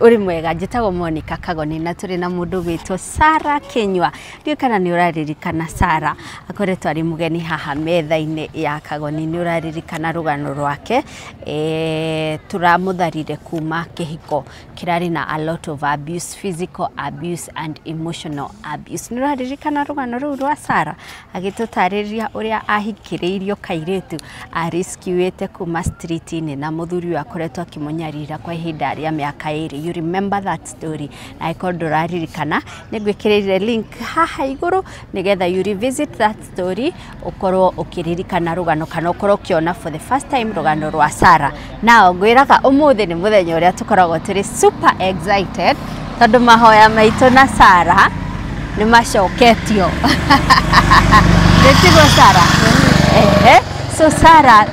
uri mwega njitagwo Monica Kagoni na turi na mundu gwitwo Sarah Kenywa ndio kana ni uraririkana Sarah akoretwo ari mugeni haha metha-ini ya Kagoni ni uraririkana rugano rwake turamutharire kuma kihiko kirari na a lot of abuse, physical abuse and emotional abuse. Ni uraririkana rugano ruu rwa Sarah agitutariria uria ahikiriirio kairetu a rescuete kuma street ni na muthuri akoretwo akimunyarira kwa ihinda ria miaka iri. You remember that story? Na iko nduraririkana nigwikirire link haha iguru nigetha you revisit that story ukorwo ukiririkana rugano kana ukorwo kiona for the first time rugano rwa Sarah. Now ngwiraga umuthi ni muthenya uria tukoragwo turi super excited tondu mahoya maitu na Sarah ni macoketio. Ndetigo Sarah. So Sarah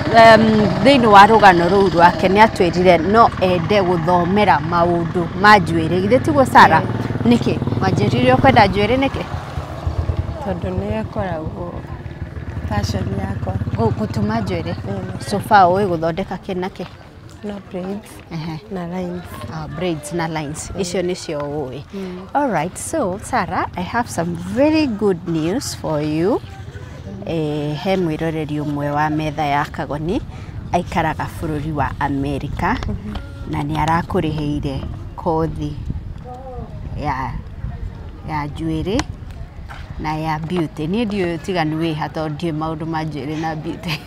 thini wa rugano ruu rwake ni atwirire no ende guthomera maundu ma njuiri. Ndetigo Sarah niki wanjiririo kwenda njuiri niki tondu ni akoragwo passion yakwa gutuma njuiri. So far we guthondeka kinake no braids na lines. Braids na lines icio nicio uwi. All right, so Sarah, I have some very good news for you. He mwiroreri umwe wa metha ya Kagoni aikaraga bururi wa America na ni arakuriheire kothi ya njuiri na ya beauty. Ni ndio tiganu wi hato ndio maundu ma njuiri na beauty.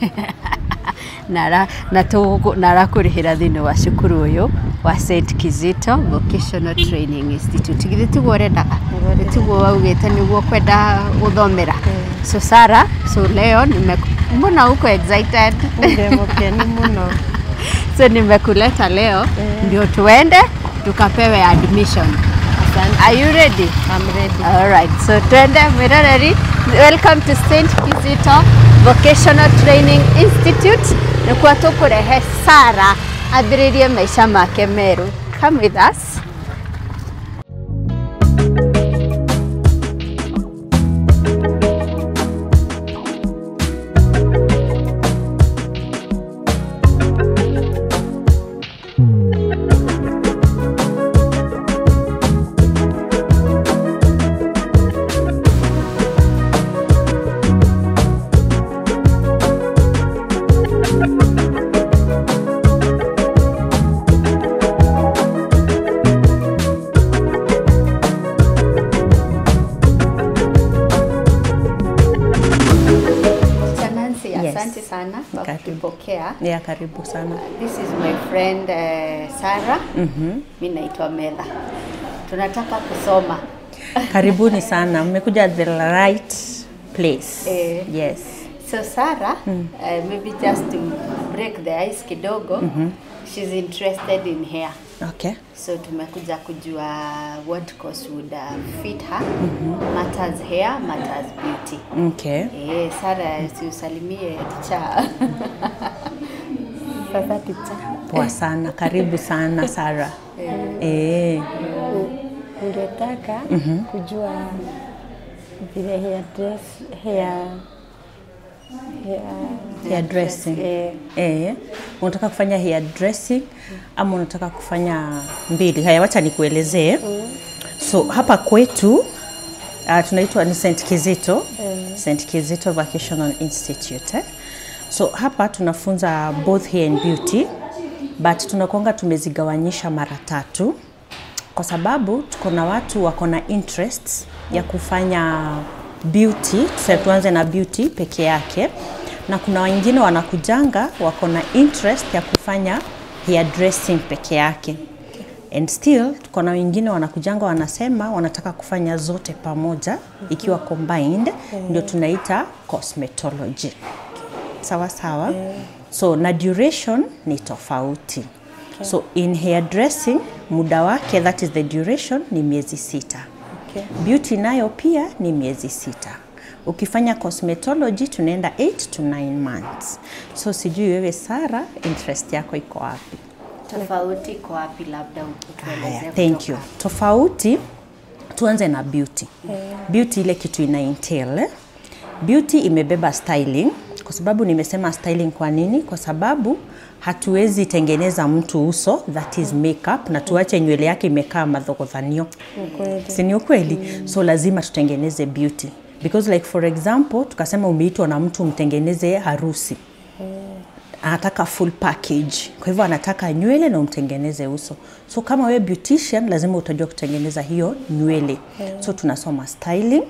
na arakurihira thini wa cukuru uyu wa St. Kizito Vocational Training Institute. Githitiguo rendaga githitiguo waugite niguo kwenda guthomera. So Sarah, so leo mbona uko excited? Ndemokeni muno. So nimekuleta leo ndio tuende tukapewe admission. Are you ready? I'm ready. All right. So twende mwiroreri. Welcome to St. Kizito Vocational Training Institute. Nikuwa tukurehe Sarah ambiririe maisha make meru. Come with us. Asante sana kwa kutupokea. Karibu sana. This is my friend Sarah. Mimi naitwa Mela. Tunataka kusoma. Karibuni sana. Mmekuja the right place. Yes. So Sarah, maybe just to break the ice kidogo, she's interested in hair. Okay. So tumekuja kujua what course would fit her. Matters hair, matters beauty. Okay. Sarah, usalimie ticha. Sasa ticha. Poa sana. Karibu sana Sarah. Ningetaka kujua vile hair dressing. Unataka kufanya hair dressing ama unataka kufanya mbili? Haya, wacha nikuelezee. So hapa kwetu tunaitwa ni St. Kizito. St. Kizito Vocational Institute. So hapa tunafunza both hair and beauty, but tunakuanga tumezigawanyisha mara tatu kwa sababu tuko na watu wako na interest ya kufanya beauty. Tuanze na beauty peke yake, na kuna wengine wanakujanga wako na interest ya kufanya hair dressing peke yake. And still tuko na wengine wanakujanga wanasema wanataka kufanya zote pamoja ikiwa combined, ndio tunaita cosmetology. sawa sawa. So na duration ni tofauti. So in hairdressing muda wake, that is the duration, ni miezi 6. Beauty nayo pia ni miezi 6. Ukifanya cosmetology tunaenda 8 to 9 months. So sijui wewe Sara, interest yako iko wapi? Tofauti kwa wapi labda utuelezee? Thank you. Tofauti, tuanze na beauty. Beauty ile kitu ina entail. Beauty imebeba styling. Kwa sababu nimesema styling kwa nini? Kwa sababu hatuwezi tengeneza mtu uso, that is makeup, na tuache nywele yake imekaa madhogodhanio. Si ni ukweli? So lazima tutengeneze beauty. Because like for example, tukasema umeitwa na mtu mtengeneze harusi. Anataka full package. Kwa hivyo anataka nywele na umtengeneze uso. So kama wewe beautician, lazima utajua kutengeneza hiyo nywele. So tunasoma styling,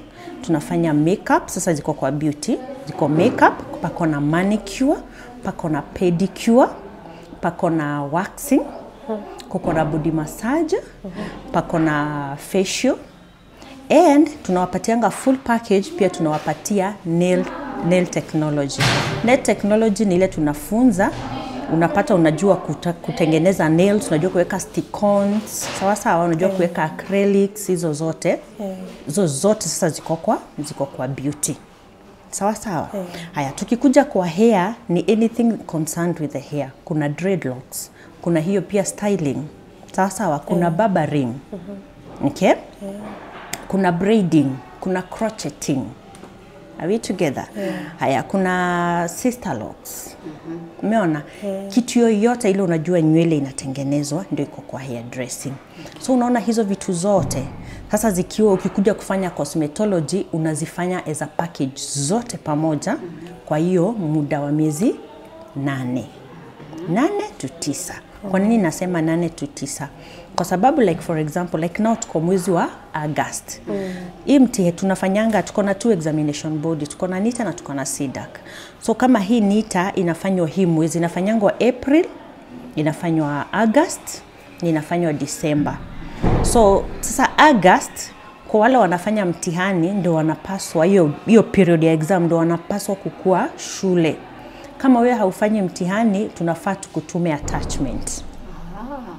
tunafanya makeup, sasa ziko kwa beauty. Ziko makeup, pako na manicure, pako na pedicure, pako na waxing, kuko na body massage, pako na facial. And tunawapatianga full package, pia tunawapatia nail technology. Nail technology ni ile tunafunza, unapata unajua kutengeneza nails, unajua kuweka stick-ons, sawa sawa, unajua kuweka acrylics, hizo zote. Hizo zote sasa ziko kwa beauty. Sawa sawa. Haya, tukikuja kwa hair, ni anything concerned with the hair. Kuna dreadlocks, kuna hiyo pia styling. Sawa sawa, kuna barbering. Okay? Kuna braiding, kuna crocheting. Are we together? Haya, kuna sister locks. Umeona? Kitu yoyote ile unajua nywele inatengenezwa ndio iko kwa hair dressing. So unaona hizo vitu zote. Sasa zikiwa ukikuja kufanya cosmetology, unazifanya as a package zote pamoja. Kwa hiyo muda wa miezi 8 to 9. Kwa nini nasema 8 to 9? Kwa sababu like for example, like now tuko mwezi wa August. Hii mtihani tunafanyanga, tuko na 2 examination body, tuko na NITA na tuko na SIDAC. So kama hii NITA inafanywa hii mwezi, inafanyangwa April, inafanywa August, inafanywa December. So sasa August, kwa wale wanafanya mtihani ndio wanapaswa, hiyo period ya exam ndio wanapaswa kukua shule. Kama wewe haufanyi mtihani, tunafaa tukutume attachment.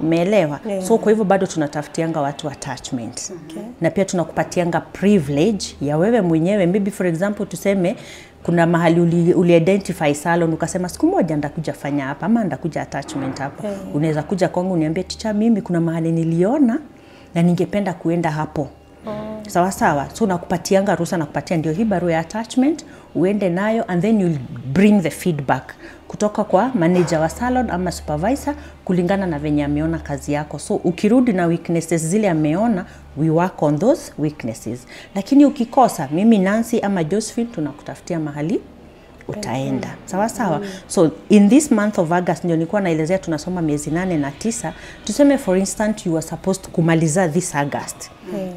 Umeelewa? So kwa hivyo bado tunatafutianga watu attachment. Na pia tunakupatianga privilege ya wewe mwenyewe. Maybe for example tuseme kuna mahali uli-identify salon, ukasema siku moja ndakuja fanya hapa ama ndakuja attachment hapa. Unaweza kuja kwangu uniambie, teacher, mimi kuna mahali niliona na ningependa kuenda hapo. Sawa sawa. So nakupatianga ruhusa, nakupatia ndio hii barua ya attachment, uende nayo, and then you'll bring the feedback kutoka kwa manager wa salon ama supervisor kulingana na venye ameona kazi yako. So ukirudi na weaknesses zile ameona, we work on those weaknesses. Lakini ukikosa, mimi Nancy ama Josephine tunakutafutia mahali utaenda. Sawa sawa. So in this month of August ndio nilikuwa naelezea tunasoma miezi 8 na 9. Tuseme for instance you are supposed kumaliza this August.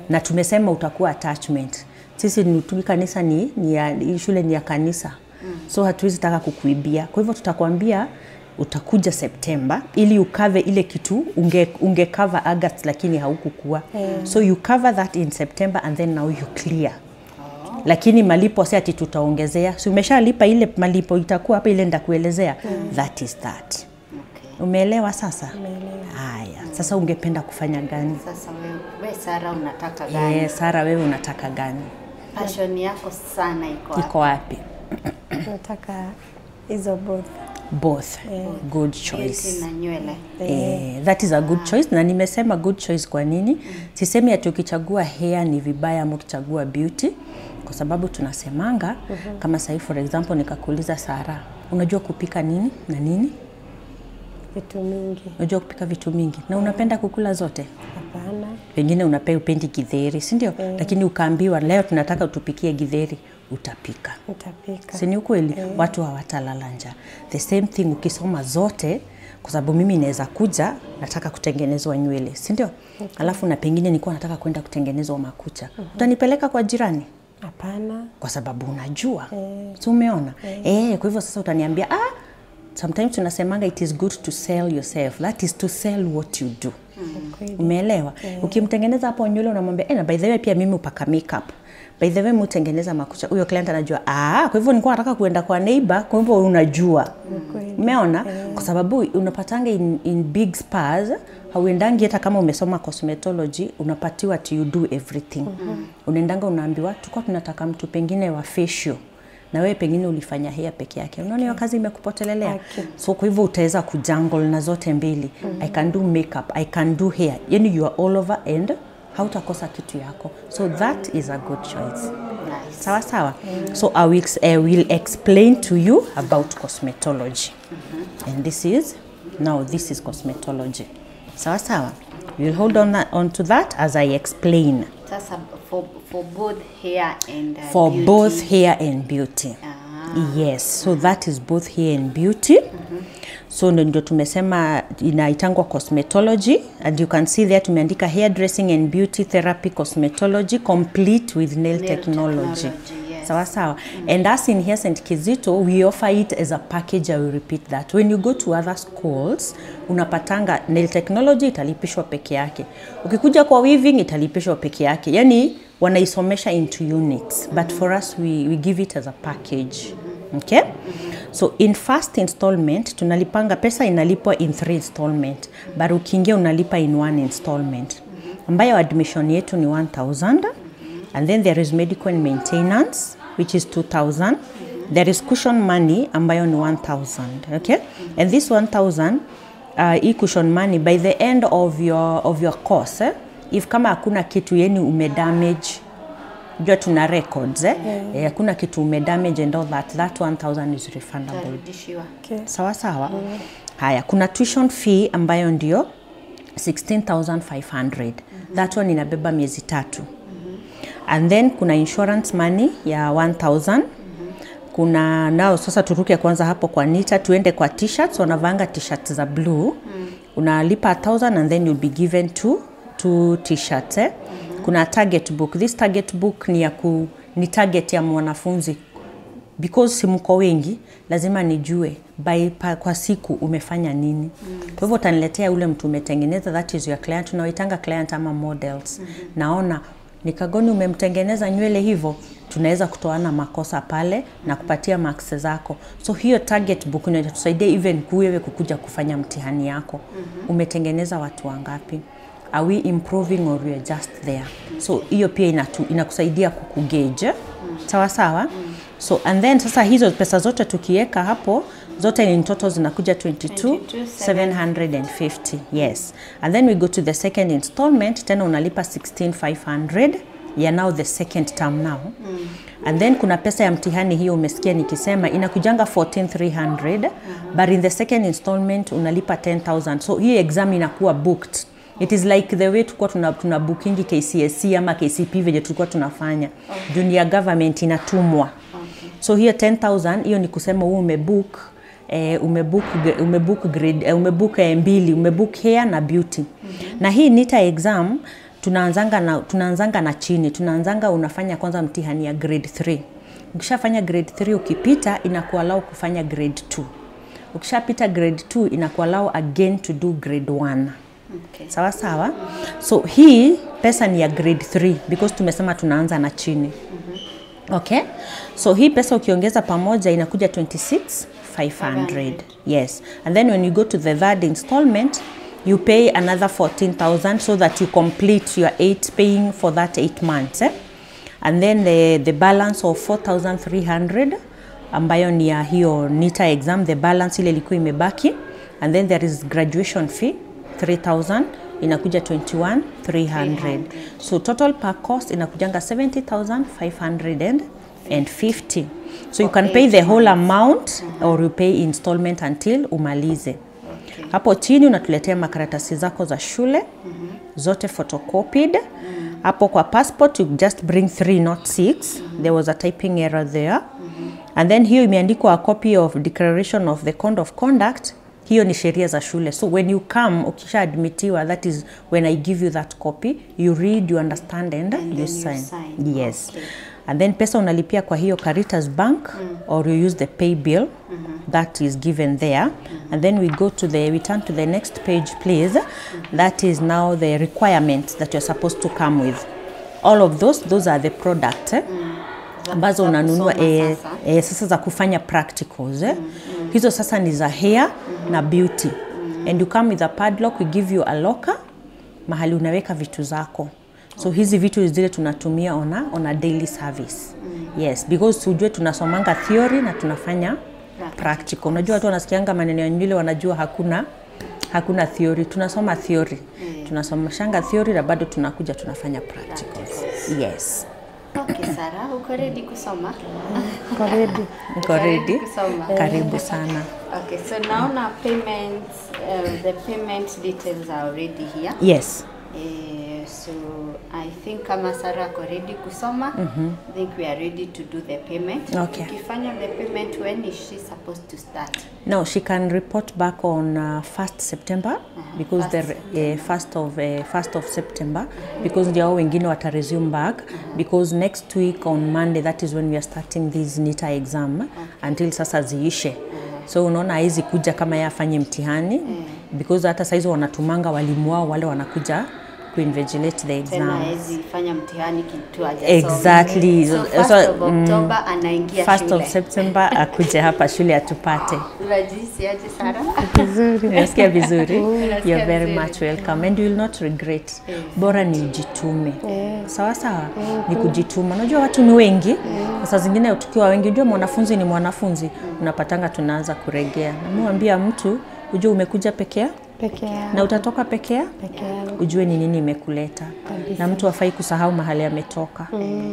Na tumesema utakuwa attachment. Sisi ni kanisa ni shule ni ya kanisa. So hatuwezi taka kukuibia. Kwa hivyo tutakwambia utakuja September ili ukave ile kitu unge cover August lakini haukukuwa. So you cover that in September and then now you clear. Lakini malipo si ati tutaongezea. Si umeshalipa ile malipo itakuwa hapa ile ndakuelezea. That is that. Umeelewa sasa? Umeelewa. Haya, sasa ungependa kufanya gani? Sasa wewe Sara unataka gani? Sara wewe unataka gani? Passion yako sana iko wapi? Iko wapi? Nataka hizo both. Good choice. Na nywele. That is a good choice. Na nimesema good choice kwa nini? Sisemi ati ukichagua hair ni vibaya ama ukichagua beauty, kwa sababu tunasemanga kama sahi for example nikakuuliza Sara, unajua kupika nini na nini? Vitu mingi. Unajua kupika vitu mingi. Na unapenda kukula zote? Hapana. Pengine upendi githeri, si ndio? Lakini ukaambiwa leo tunataka utupikie githeri, utapika. Utapika. Si ni ukweli? Watu hawatalala njaa. The same thing ukisoma zote, kwa sababu mimi naweza kuja nataka kutengenezwa nywele, si ndio? Alafu na pengine nilikuwa nataka kwenda kutengenezwa makucha. Utanipeleka kwa jirani? Hapana. Kwa sababu unajua. So umeona? Kwa hivyo sasa utaniambia sometimes tunasemanga it is good to sell yourself. That is to sell what you do. Umeelewa? Ukimtengeneza hapo nywele unamwambia na by the way pia mimi upaka makeup. By the way mtengeneza makucha. Huyo client anajua kwa hivyo nilikuwa nataka kuenda kwa neighbor, kwa hivyo unajua. Umeona? Kwa sababu unapatanga in big spas hauendangi hata kama umesoma cosmetology unapatiwa ati you do everything. Unaendanga unaambiwa tulikuwa tunataka mtu pengine wa facial na wewe pengine ulifanya hair peke yake. Unaona hiyo kazi imekupotelelea. So kwa hivyo utaweza kujangle na zote mbili. I can do makeup, I can do hair. Yani you are all over and hautakosa kitu yako. So that is a good choice. Nice. Sawa sawa. So I will explain to you about cosmetology. And this is cosmetology. Sawa sawa. We'll hold on to that as I explain. That's for both hair and for beauty. Both hair and beauty. Yes, so that is both hair and beauty. So ndio tumesema inaitangwa cosmetology, and you can see there tumeandika hairdressing and beauty therapy cosmetology complete with nail technology. Yes. Sawa sawa. And us in here St. Kizito, we offer it as a package. I will repeat that. When you go to other schools, unapatanga nail technology italipishwa peke yake. Ukikuja kwa weaving italipishwa peke yake. Yani wanaisomesha into units, but for us we give it as a package. Okay? So in first installment tunalipanga, pesa inalipwa in 3 installment, but ukiingia unalipa in 1 installment. Ambayo admission yetu ni 1,000, and then there is medical and maintenance which is 2,000. There is cushion money ambayo ni 1,000, okay? And this 1,000 cushion money by the end of your course, if kama hakuna kitu yeni umedamage, jua tuna records, hakuna kitu umedamage and all that 1,000 is refundable. Okay. Sawa sawa. Haya, kuna tuition fee ambayo ndio 16,500. That one inabeba miezi 3. And then kuna insurance money ya 1,000. Kuna nao sasa turuke kwanza hapo kwa Nita, tuende kwa t-shirts. Wanavanga t-shirts za blue. Unalipa 1,000 and then you'll be given 2 t-shirts. Kuna target book. This target book ni target ya mwanafunzi. Because si mko wengi, lazima nijue kwa siku umefanya nini. Kwa hivyo utaniletea ule mtu umetengeneza, that is your client. Tunawaitanga client ama models. Naona nikagoni umemtengeneza nywele hivyo, tunaweza kutoana makosa pale na kupatia marks zako. So hiyo target book inatusaidia even kuwewe kukuja kufanya mtihani yako. Umetengeneza watu wangapi? Are we improving or we are just there? So hiyo pia inakusaidia kukugauge. Sawa sawa. So and then sasa hizo pesa zote tukiweka hapo, zote in total zinakuja 22,750. Yes. And then we go to the second installment, tena unalipa 16,500. Yeah, now the second term now. And then kuna pesa ya mtihani hiyo umesikia nikisema inakujanga 14,300, but in the second installment unalipa 10,000. So hii exam inakuwa booked. It is like the way tulikuwa tuna bookingi KCSE ama KCP vile tulikuwa tunafanya. Junior government inatumwa. So hiyo 10,000 hiyo ni kusema wewe umebook grade, umebook mbili, umebook hair na beauty. Na hii Nita exam tunaanzanga na chini. Tunaanzanga unafanya kwanza mtihani ya grade 3. Ukishafanya grade 3 ukipita inakuallow kufanya grade 2. Ukishapita grade 2 inakuallow again to do grade 1. Okay. Sawa sawa. So hii pesa ni ya grade 3 because tumesema tunaanza na chini. Okay? So hii pesa ukiongeza pamoja inakuja 26,500. Yes. And then when you go to the third installment, you pay another 14,000 so that you complete your 8 paying for that 8 months. And then the balance of 4,300 ambayo ni ya hiyo Nita exam, the balance ile ilikuwa imebaki. And then there is graduation fee 3,000, inakuja 21,300. So total per cost inakujanga 70,550. So you can pay the whole amount or you pay installment until umalize. Hapo chini unatuletea makaratasi zako za shule, zote photocopied. Hapo kwa passport you just bring 3 not 6. There was a typing error there. And then hiyo imeandikwa a copy of declaration of the code of conduct. Hiyo ni sheria za shule. So when you come, ukisha admitiwa, that is when I give you that copy, you read, you understand and you sign. Yes. Okay. and then pesa unalipia kwa hiyo Caritas Bank or you use the pay bill that is given there. And then we turn to the next page, please. That is now the requirements that you're supposed to come with. All of those are the products ambazo unanunua sasa za kufanya practicals. Hizo sasa ni za hair na beauty. And you come with a padlock, we give you a locker mahali unaweka vitu zako. So hizi vitu zile tunatumia on a daily service. Yes, because tujue tunasomanga theory na tunafanya practical. Unajua watu wanasikianga maneno ya nywele wanajua hakuna theory. Tunasoma theory. Tunasoma shanga theory na bado tunakuja tunafanya practicals. Yes. Okay, Sarah, uko ready kusoma? Uko ready kusoma? Karibu sana. Okay, so now payments, the payment details are already here. Yes. So I think kama Sarah ko ready kusoma, I think we are ready to do the payment. Okay. Ukifanya the payment, when is she supposed to start? No, she can report back on 1st September because the 1st of September because ndio wengine wata resume back because next week on Monday that is when we are starting this NITA exam until sasa ziishe. So unaona hizi kuja kama yafanye mtihani because hata saizo wanatumanga walimu wao wale wanakuja invigilate the exam. Tena hizi fanya mtihani kitu aje. Exactly. So 1st of October anaingia shule. 1st of September akuje hapa shule atupate. Unajisikia aje Sarah? Vizuri. Unasikia vizuri? You're very much welcome and you will not regret. Bora ni ujitume. Sawa sawa? Ni kujituma. Unajua watu ni wengi. Sasa zingine tukiwa wengi ndio mwanafunzi ni mwanafunzi. Unapatanga tunaanza kuregea. Namwambia mtu ujue umekuja peke yako. Na utatoka peke yako. Ujue ni nini imekuleta. Na mtu hafai kusahau mahali ametoka.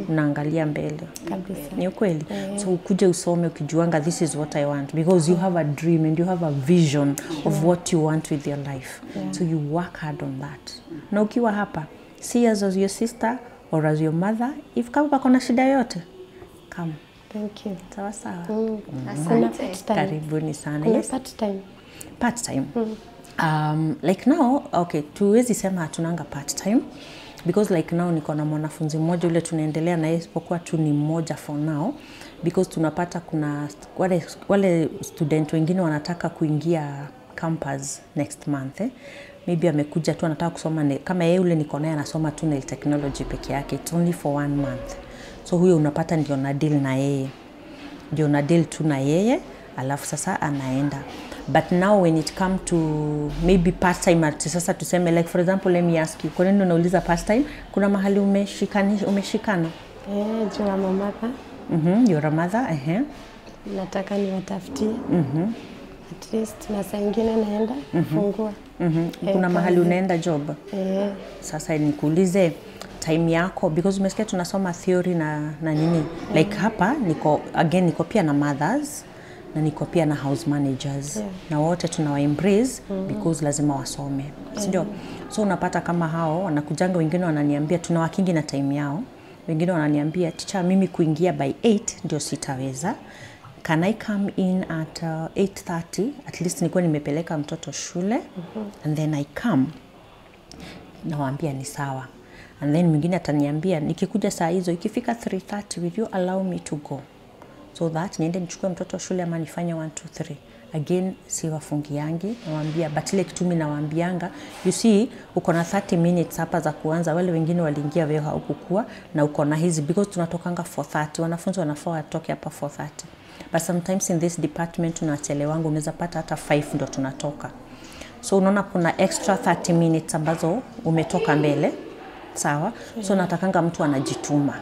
Unaangalia mbele. Ni ukweli. So ukuje usome ukijuanga this is what I want because you have a dream and you have a vision of what you want with your life. So you work hard on that. Na ukiwa hapa, see us as your sister or as your mother. If kama pako na shida yote, come. Thank you. Sawa sawa. Asante. Karibuni sana. Yes. Part time. Part time. Like now, okay, tuwezi sema hatunanga part time because like now niko na mwanafunzi mmoja ule tunaendelea na yeye isipokuwa tu ni mmoja for now because tunapata kuna wale student wengine wanataka kuingia campus next month. Maybe amekuja tu anataka kusoma kama yeye ule niko naye anasoma tu nail technology peke yake. It's only for 1 month. So huyo unapata ndio na deal na yeye. Ndio na deal tu na yeye alafu sasa anaenda. But now when it come to maybe part time sasa tuseme like for example let me ask you kwa nini unauliza part time kuna mahali umeshikana Jua mamaka. Your mother Nataka niwatafutie. At least na saa nyingine naenda kufungua. Kuna mahali unaenda job. Sasa nikuulize time yako because umesikia tunasoma theory na nini like hapa niko pia na mothers na niko pia na house managers na wote tunawa embrace because lazima wasome. Sio? So unapata kama hao wanakujanga wengine wananiambia tunawakingi na time yao. Wengine wananiambia teacher mimi kuingia by 8 ndio sitaweza. Can I come in at 8:30 at least nikuwa nimepeleka mtoto shule and then I come. Nawaambia ni sawa. And then mwingine ataniambia nikikuja saa hizo ikifika 3:30 will you allow me to go? So that niende nichukue mtoto shule ama nifanye 1 2 3. Again si wafungiangi nawaambia but ile kitu mimi nawaambianga you see uko na 30 minutes hapa za kuanza wale wengine waliingia wewe haukukua na uko na hizi because tunatokanga 4:30 wanafunzi wanafaa watoke hapa 4:30 but sometimes in this department tunachelewangu unaweza pata hata 5 ndo tunatoka. So unaona kuna extra 30 minutes ambazo umetoka mbele. Sawa? So natakanga mtu anajituma.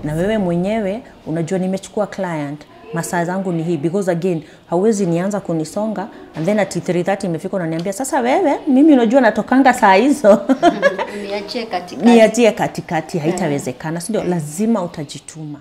Na wewe mwenyewe unajua nimechukua client masaa zangu ni hii because again hauwezi nianza kunisonga and then at 3:30 imefika unaniambia sasa wewe mimi unajua natokanga saa hizo niachie katikati haitawezekana. Sio lazima utajituma.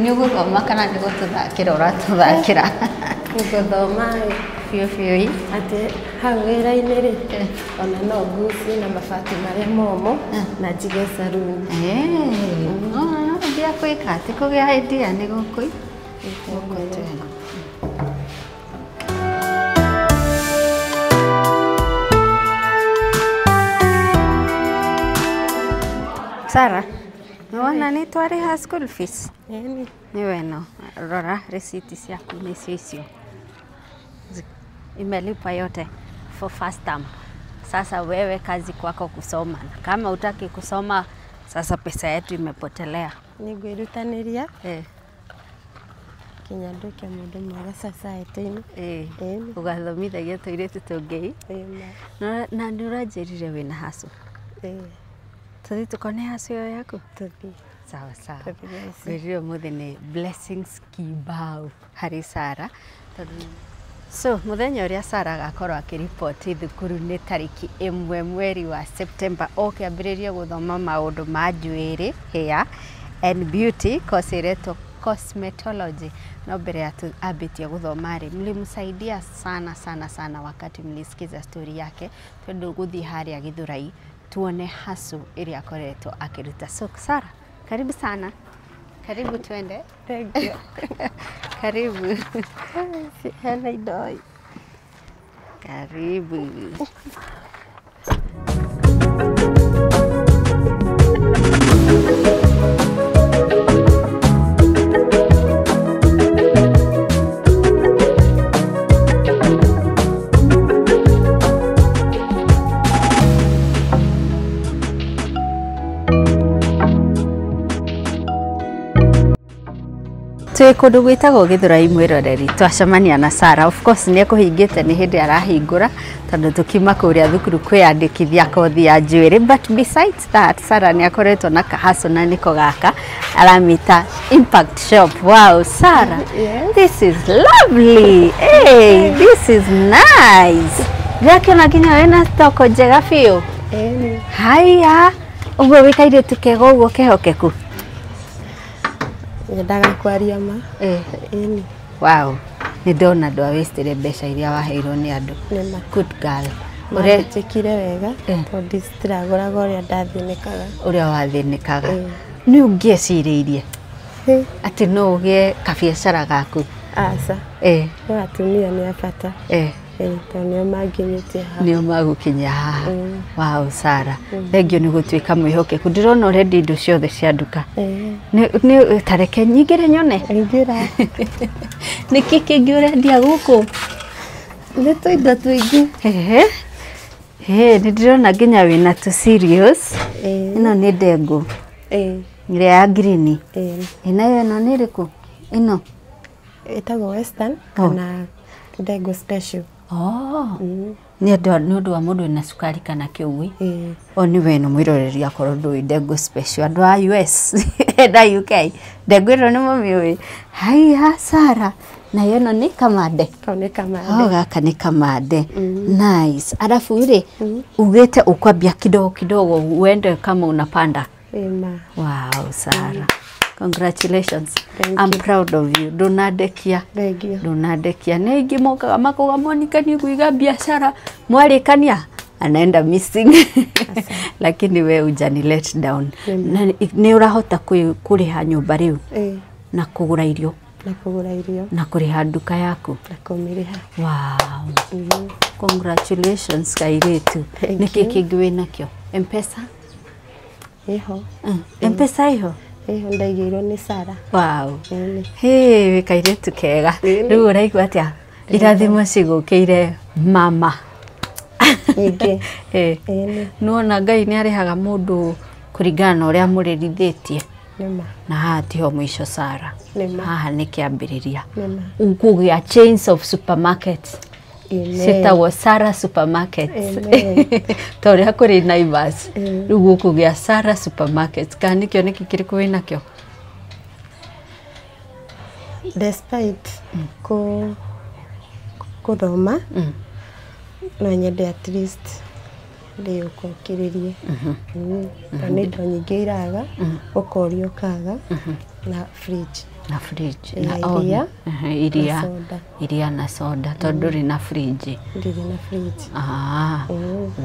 Nĩ ũgũthoma kana nĩ gũtũthakĩra ũratũthakĩra? Gũthoma Biũ biũ. atĩ hau wĩra-inĩ rĩ, ona no nguci na mabati marĩa momũ na njige saruni. No ndia kwĩka atĩ kũgĩa idea nĩ gũkũ. Sarah, nĩwona nĩ twarĩha school fees? Nĩ weno, rora receipt ciaku nĩcio icio. Imelipa yote for first term. Sasa wewe kazi kwako kusoma. Kama hutaki kusoma, sasa pesa yetu imepotelea. Nĩngwĩrutanĩria kinya nduĩke mũndũ mwega society-inĩ. Ũgathomithagia tũirĩtu tũngĩ. Na nĩ ũranjĩrire wĩna hasu. Tũthiĩ tũkone hasu ĩyo yaku? Tũthiĩ. Sawa sawa. Ngwĩrire ũmũthĩ nĩ blessings kibao harĩ Sarah. So, mũthenya ũrĩa Sarah agakorwo akĩripoti thukuru nĩ tarĩki 1 mweri wa September, akĩambĩrĩria gũthoma maũndũ ma njuĩrĩ, hair and beauty, course iretwo cosmetology. No mbere ya ambĩtie gũthoma rĩ, mlimsaidia sana wakati mlisikiza story yake, tondũ gũthiĩ harĩa Githurai tuone hasu ĩrĩa akoretwo akĩruta. So, Sarah, karibu sana. Karibu twende. Thank you. Karibu. Hena indo. Karibu. Twĩ kũndũ gwĩtagwo Githurai mwĩroreri, twacemania na Sarah. Of course nĩ ekũhingĩte nĩ hĩndĩ arahingũra, tondũ tukiuma kũrĩa thukuru kwĩyandĩkithia kothi ya njuĩrĩ. But besides that, Sarah nĩ akoretwo na kahaso na niko gaka aramita Impact Shop. Wow, Sarah, this is lovely. Hey, this is nice. Ndĩrakĩona nginya wĩna stoko njega biũ. Haya, ũguo wĩkairĩtu kega ũguo kehokeku. Nyendaga kwaria ma. Wow. Nĩ ndona andũ a wasted mbeca iria waheirwo nĩ andũ. Good girl. Ũrejĩkire wega, tondũ citiragũraga ũrĩa ndathĩnĩkaga. Ũrĩa wathĩnĩkaga. Nĩ ũngĩecirĩirie atĩ no ũgĩe kabiacara gaku? Aca. No atumia nĩ a bata. Tondũ nĩo manginyĩtie haha. Nĩo magũkinyia haha. Wow, Sarah. Thengio nĩ gũtuĩka mwĩhokeku. Ndĩrona ũrendia indo ciothe cia nduka. Nĩ tareke nyingĩre nyone. Ingĩra. Nĩkĩ kĩngĩ ũrendia gũkũ? Nĩ tũindo tũingĩ. Nĩ ndĩrona nginya wĩna tũ cereals. Ĩno nĩ ndengũ. Ĩrĩa ya green. Nayo ĩno nĩ ĩrĩkũ? Ĩno ĩtagwo Western kana ndengũ special. Nĩ ũndũ wa mũndũ wĩna cukari kana kĩũgũ. O nĩ weno mwĩroreri akorwo ndũĩ ndengũ special. Andũ a US na UK ndengũ ĩno nĩ mũmĩũĩ. Haya, Sarah, na ĩno nĩ kamande. Kau nĩ kamande. Gaka nĩ kamande. Nice. Alafu rĩ, ugĩte ukwambia kidogo uende kama unapanda. Wow, Sarah. Congratulations. I'm proud of you. Donadekia. Donadekia. Na ingi mokaga makoga monikani kuiga biashara. Mwarikania anaenda missing. Lakini we ujani let down. Ni urahota kuriha nyumba riu. Na kugura irio. Na kuriha nduka yaku. Na kumiriha. Wow. Congratulations kairetu. Niki kingi wĩnakio? M-Pesa? Iho. M-Pesa iho? Ndaigĩirwo nĩ Sarah. Wow. Hey, wĩkairetu kega. Rĩu ũraigua atĩa? Irathimo cigũkĩire mama. Nuona Ngai nĩ arehaga mũndũ kũringana na ũrĩa mũrerithĩtie. Na haha tiho mũico, Sarah. Haha nĩ kĩambĩrĩria. Ũkũgĩa chains of supermarkets. Ciĩtagwo Sarah Supermarkets. Ta ũrĩa kũrĩ Naivas. Rĩu ũkũgĩa Sarah Supermarkets. Kana nĩkĩo nĩkĩ kĩrĩkũ wĩnakĩo? Despite gũthoma, no nyende at least rä å kä rä rie na nä indo nyingä iraga å korio kaga na fridge na fridge na iria na soda tondu ri na fridge ndiri na fridge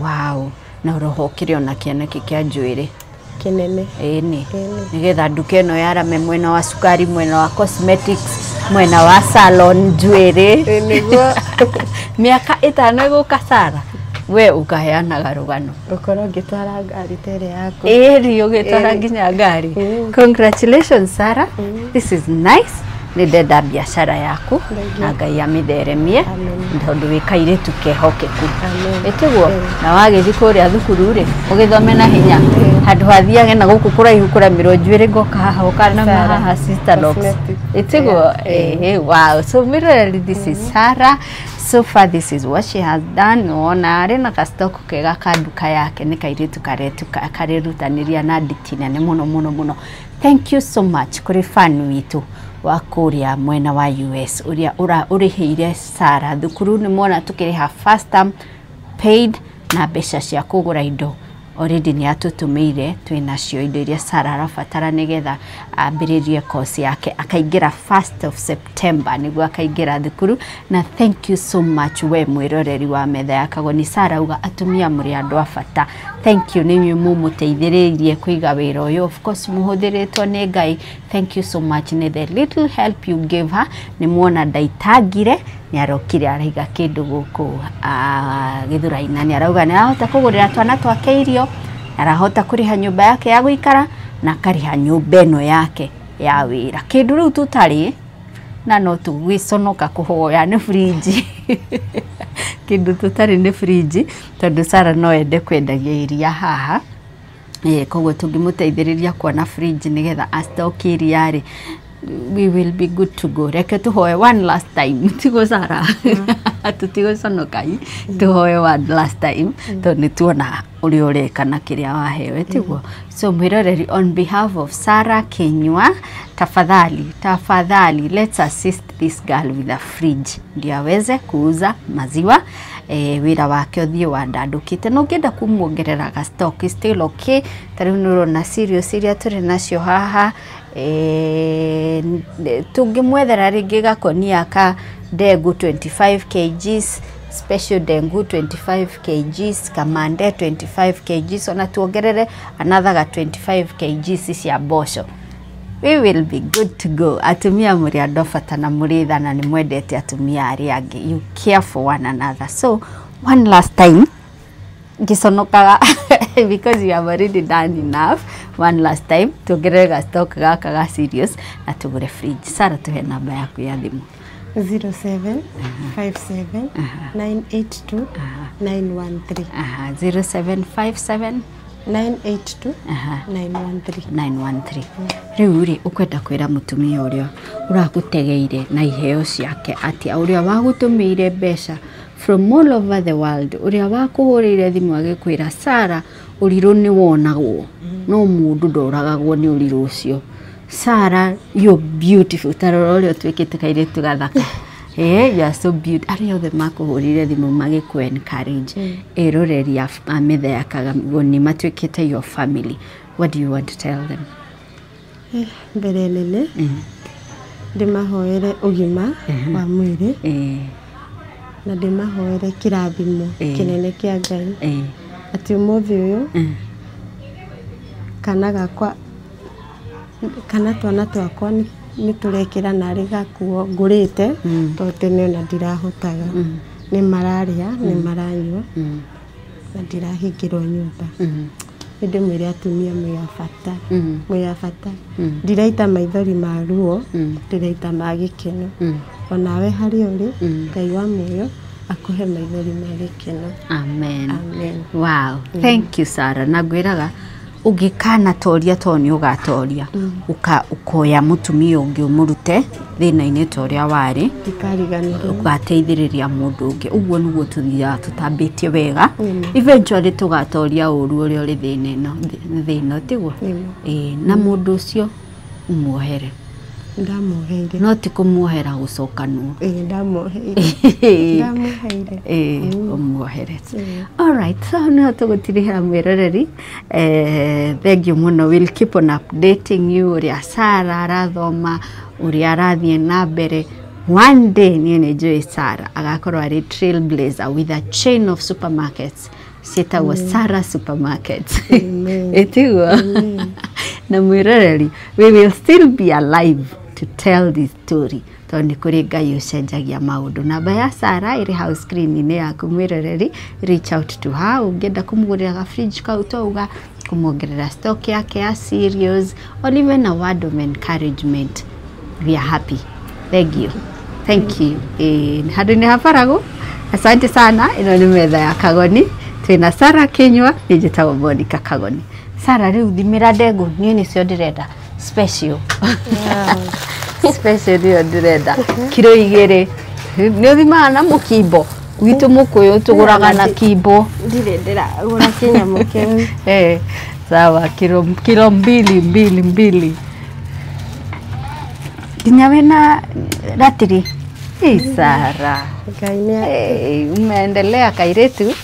wow na roho kire ona kiana kia njwiri kinene ni getha nduka ino ya Rame mwena wa sukari mwena wa cosmetics mwena wa salon njwiri niguo miaka 5 iguka Sara we ukaheanaga rugano ukorwo ngitwara ngari tere yaku eri ugitwara nginya ngari congratulations Sara this is nice ni ndenda biashara yaku na Ngai amitheremie tondu wikaire tukehokeku etiguo na wagithi kuria thukuru ri ugithome na hinya handu hathiage na guku kuraihu kuramirwo njwiri ngoka haha ukana haha sister dogs etiguo wow so mirror this is Sara. So far this is what she has done. Ona ari na kastoko kega kanduka yake ni kairitu karerutaniria na ditina ne muno. Thank you so much kuri fan witu wa kuria mwena wa US uria urihiire Sara thukuru ni mona tukiriha first term paid na besha cia kugura indo already ni atutumire twinacio indo iria Sara arabatara nigetha ambiririe course yake akaingira 1st of September niguo akaingira thukuru na thank you so much we mwiroreri wa metha ya Kagoni Sara uga atumia muri andu afata thank you ni mumuteithiririe kuiga wira uyu of course muhuthiritwo ni Ngai thank you so much ni the little help you gave her ni muona ndaitagire ni arokire araiga kindu guku Githuraina ni arauga ni arahota kugurira twana twake irio arahota kuriha nyumba yake ya guikara na kariha nyumba eno yake ya wira kindu riu tutari na no tugwiconoka kuhoya ni fridge kindu tutari ni fridge tondu Sara no ende kwendagia iria haha koguo tungimuteithiriria kuona fridge nigetha astock iria ri we will be good to go. Reke tuhoe one last time. Tigo Sara. Tutigo sonokai. Tuhoe one last time. Toni tuona uri ureka na kiria wahewe tigo. So mwiroreri on behalf of Sara Kenywa, tafadhali let's assist this girl with a fridge. Ndio aweze kuuza maziwa. Wira wake uthie wandandukite no ngenda kumuongerera ga stock still okay. Tariu nuro na serious iria turi nacio haha tungimwethera ringi gakonia ka dengu 25 kgs special dengu 25 kgs kamande 25 kgs ona tuongerere another 25 kgs cia bosho we will be good to go. Atumia muri andofata na muritha na ni mwendete atumia ari angi you care for one another so one last time gisonokaga because you have already done enough one last time tugerega stock gaka serious na tugure fridge. Sara tuhe namba yaku ya thimu 0757 982 913 0757 982 913 riu ri ukwenda kwira mutumia uria uragutegeire na iheo ciake ati uria wagutumire mbeca from all over the world uria wakuhurire thimu agikwira Sara uriru ni wonagwo no mundu ndoragagwo ni uriru ucio Sara you beautiful taroro uria twikite kairitu gathaka you are so beautiful ari othe makuhurire thimu magikwe encourage eroreri ametha ya Kagoni matwikite your family what do you want to tell them mbere nene ndimahoere ugima wa mwiri na ndimahoere kirathimo kinene kia Ngai ati umuthi uyu kana gakwa kana twana twakwa ni turekira nari gakuo ngurite tote ne na ndirahotaga ni mararia ni maranywa na ndirahingirwo nyumba inde mwiri atumia mwiyafata ndiraita maithori maruo ndiraita magikeno onawe hari uri Ngai wa muyo akuhe maithori magikeno amen wow thank you Sara nagwiraga ugikana toria toni ugatoria ukoya mutumia ungi umurute thina-ini toria wari ikariganira ugateithiriria mundu ungi uguo niguo tuthia tutambitie wega eventually tugatoria uru uri uri thina tiguo na mundu ucio umuohere ndamuheire no ti kumuohera gucokanwo ndamuheire Monday. Umuohere. All right, so no tugutirihira mwiroreri. Thank you muno. We'll keep on updating you. Uria Sarah arathoma, uria arathie na mbere. One day niye Joy Sarah agakorwo ari trailblazer with a chain of supermarkets. Sita was Sarah Supermarkets. Etigo. Na mwiroreri, we will still be alive to tell this story. Tondå kå Ngai ũcenjagia maũndũ. Namba ya Sarah ĩrĩ hau screen-inĩ yaku mwĩroreri. Reach out to her. Ũngĩenda kũmũgũrĩra ga fridge kau touga, kũmuongerera stock yake ya cereals, or even a word of encouragement. We are happy. Thank you. Thank you. Handũ-inĩ ha Baragu, asante sana. Ĩno nĩ metha ya Kagoni. Twĩna Sarah Kinyua, nĩ njĩtagwo Monica Kagoni. Sarah, rĩu thimĩra ndengũ, niĩ nĩcio ndĩrenda special. Special nĩyo ndĩrenda. Kiro 2. Nĩ ũthimaga na mũkimbo. Gwitũ Mũkũyũ tũgũraga na kimbo. Ndirĩ ndĩragũra kĩnyamũ kĩu. Sawa, kiro 2. Nginya wĩna ratiri. Sarah. Ngai nĩ umeendelea kairetu.